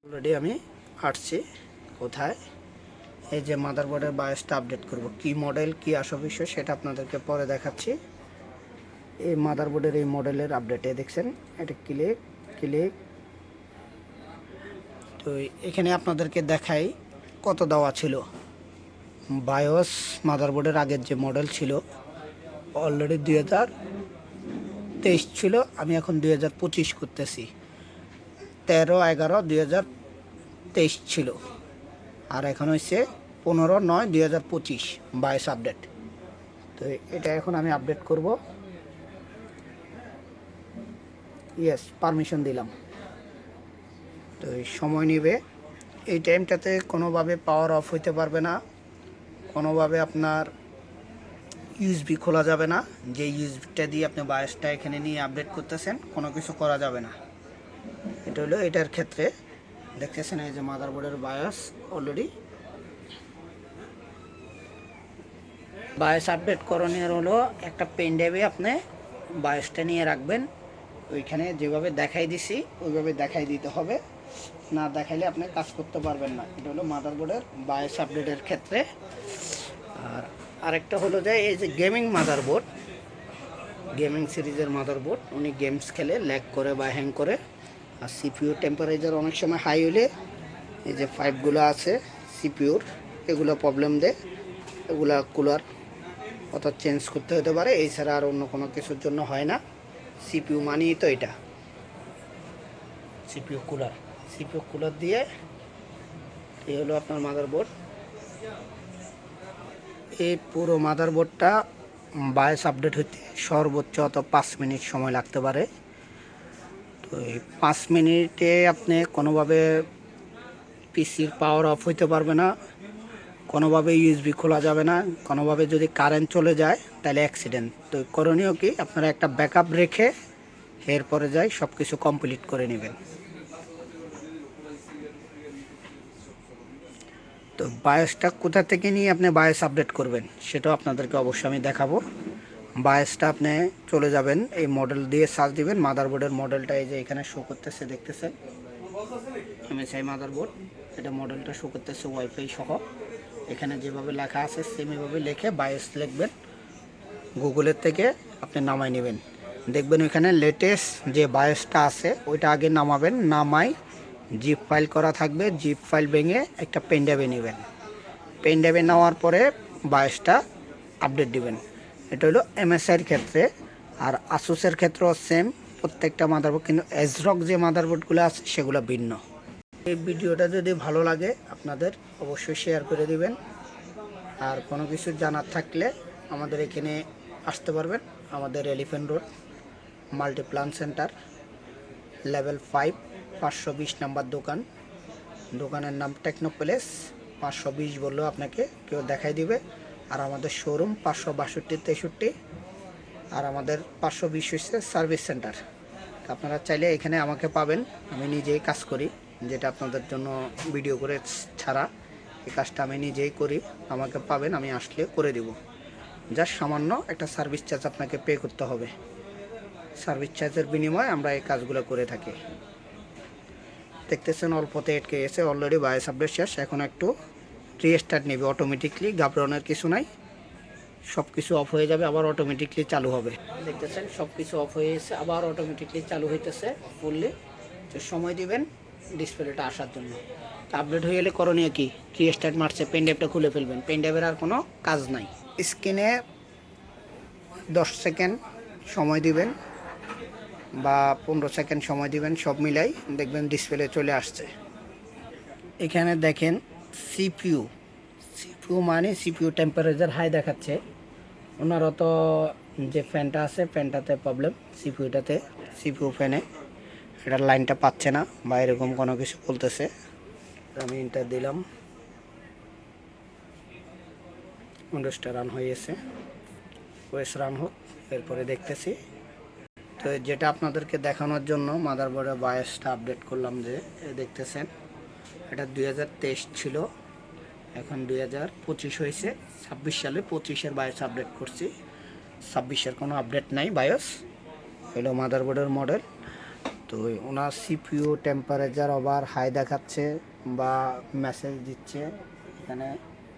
Already আমি আসছি কোথায় এই যে মাদারবোর্ডের বায়োসটা আপডেট করব কি মডেল কি আসল বিষয় সেটা আপনাদেরকে পরে দেখাচ্ছি। এই মাদারবোর্ডের এই মডেলের আপডেটে দেখছেন এটা ক্লিক ক্লিক। তো এখানে আপনাদেরকে দেখাই কত দেওয়া ছিল। বায়োস মাদারবোর্ডের আগের যে মডেল ছিল অলরেডি 2023 ছিল, আমি এখন 2025 করতেছি। 13/11/2023 ছিল আর এখন হচ্ছে 15/9/2025 22 আপডেট। তো এটা এখন আমি আপডেট করব। ইয়েস, পারমিশন দিলাম। তো সময় নেবে, এই টাইমটাতে কোনোভাবে পাওয়ার অফ হইতে পারবে না, কোনোভাবে আপনার ইউএসবি খোলা যাবে না। যে ইউএসবিটা দিয়ে আপনি বায়োসটা এখানে নিয়ে আপডেট করতেছেন কোনো কিছু করা যাবে না। এটা হলো এটার ক্ষেত্রে দেখতেছেন এই যে মাদারবোর্ডের বায়োস অলরেডি বায়োস আপডেট করণীয় হলো একটা পেন ড্রাইভে আপনি বায়োসটা নিয়ে রাখবেন। ওইখানে যেভাবে দেখাই দিছি ওইভাবে দেখাই দিতে হবে, না দেখাইলে আপনি কাজ করতে পারবেন না। এটা হলো মাদারবোর্ডের বায়োস আপডেটের ক্ষেত্রে। আর আরেকটা হলো যে এই যে গেমিং মাদারবোর্ড, গেমিং সিরিজের মাদারবোর্ড, উনি গেমস খেলে ল্যাগ করে বা হ্যাং করে। আর সিপিইউ টেম্পারেচার অনেক সময় হাই হলে এই যে পাইপগুলো আছে সিপিইউর এগুলো প্রবলেম দেয়, এগুলা কুলার অর্থাৎ চেঞ্জ করতে হতে পারে, এছাড়া আর অন্য কোনো কিছুর জন্য হয় না। সিপিইউ মানেই তো এটা সিপিইউ কুলার দিয়ে এই হলো আপনার মাদারবোর্ড। এই পুরো মাদারবোর্ডটা বায়োস আপডেট হতে সর্বোচ্চ 5 মিনিট সময় লাগতে পারে। তো এই 5 মিনিটে আপনি কোনোভাবে পিসির পাওয়ার অফ হইতে পারবে না, কোনোভাবে ইউএসবি খোলা যাবে না, কোনোভাবে যদি কারেন্ট চলে যায় তাহলে অ্যাক্সিডেন্ট। তো করণীয় কি, আপনারা একটা ব্যাকআপ রেখে এরপরে যাই সব কিছু কমপ্লিট করে নেবেন। তো বায়োসটা কোথা থেকে নিয়ে আপনি বায়োস আপডেট করবেন সেটাও আপনাদেরকে অবশ্যই আমি দেখাবো। বায়োসটা আপনি চলে যাবেন, এই মডেল দিয়ে সার্চ দিবেন। মাদারবোর্ডের মডেলটা এই যে এখানে শো করতেছে, দেখতেছেন এমএসআই মাদারবোর্ড, এটা মডেলটা শো করতেছে ওয়াইফাই সহ। এখানে যেভাবে লেখা আছে সেম এভাবে লিখে বায়োস লিখবেন, গুগলের থেকে আপনি নামাই নেবেন। দেখবেন ওইখানে লেটেস্ট যে বায়োসটা আছে ওইটা আগে নামাবেন, নামাই জিপ ফাইল করা থাকবে, জিপ ফাইল ভেঙে একটা পেন ড্রাইভে নেবেন। পেন ড্রাইভে নেওয়ার পরে বায়োসটা আপডেট দিবেন। এটা হলো এমএসআইয়ের ক্ষেত্রে। আর আসুসের ক্ষেত্রেও সেম, প্রত্যেকটা মাদারবোর্ড, কিন্তু এজরক যে মাদারবোর্ডগুলো আছে সেগুলো ভিন্ন। এই ভিডিওটা যদি ভালো লাগে আপনাদের অবশ্যই শেয়ার করে দিবেন। আর কোনো কিছু জানার থাকলে আমাদের এখানে আসতে পারবেন, আমাদের elephant road Multiplan centre level 5 520 number দোকান। দোকানের নাম টেকনোপ্লেস। 520 বললেও আপনাকে কেউ দেখাই দিবে। আর আমাদের শোরুম 562 63, আর আমাদের 520 হচ্ছে সার্ভিস সেন্টার। আপনারা চাইলে এখানে আমাকে পাবেন, আমি নিজেই কাজ করি, যেটা আপনাদের জন্য ভিডিও করে ছাড়া এই কাজটা আমি নিজেই করি। আমাকে পাবেন, আমি আসলে করে দেব। জাস্ট সামান্য একটা সার্ভিস চার্জ আপনাকে পে করতে হবে, সার্ভিস চার্জের বিনিময়ে আমরা এই কাজগুলো করে থাকি। দেখতেছেন অল্পতে এটকে গেছে, অলরেডি বায়োস আপডেট শেষ। এখন একটু রিস্টার্ট নেবে অটোমেটিকলি, ঘাবড়ানোর কিছু নাই। সব কিছু অফ হয়ে যাবে, আবার অটোমেটিকলি চালু হবে। দেখতেছেন সব কিছু অফ হয়ে গেছে, আবার অটোমেটিকলি চালু হইতেছে ফুললি। তো সময় দিবেন ডিসপ্লেটা আসার জন্য। তো আপডেট হয়ে গেলে করণীয় কি, রিস্টার্ট মারছে, পেন ড্রাইভটা খুলে ফেলবেন। পেন ড্রাইভের আর কোনো কাজ নাই। স্ক্রিনে 10 সেকেন্ড সময় দিবেন বা 15 সেকেন্ড সময় দিবেন, সব মিলাই দেখবেন ডিসপ্লে চলে আসছে। এখানে দেখেন সিপিইউ মানে সিপিইউ টেম্পারেচার হাই দেখাচ্ছে। ওনারও তো যে ফ্যানটা আছে ফ্যানটাতে প্রবলেম, সিপিইউটাতে সিপিইউ ফ্যানে এটার লাইনটা পাচ্ছে না বা এরকম কোনো কিছু বলতেছে। আমি ইন্টার দিলাম, উইন্ডোজটা রান হয়ে গেছে, ওয়েস রান হোক, এরপরে দেখতেছি। তো যেটা আপনাদেরকে দেখানোর জন্য মাদারবোর্ডের বায়োসটা আপডেট করলাম, যে দেখতেছেন এটা 2023 ছিল, এখন 2025 হয়েছে। 26 সালে 25-এর বায়োস আপডেট করছি, 26-এর কোনো আপডেট নাই। বায়োস হলো মাদারবোর্ডের মডেল তো ওনার সিপিইউ টেম্পারেচার ওভার হাই দেখাচ্ছে বা মেসেজ দিচ্ছে এখানে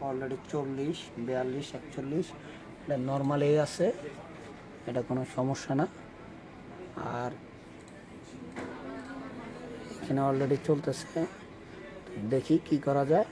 অলরেডি 40, 42, 41, এটা নর্মালেই আছে, এটা কোনো সমস্যা না। আর এখানে অলরেডি চলতেছে, দেখি কি করা যায়।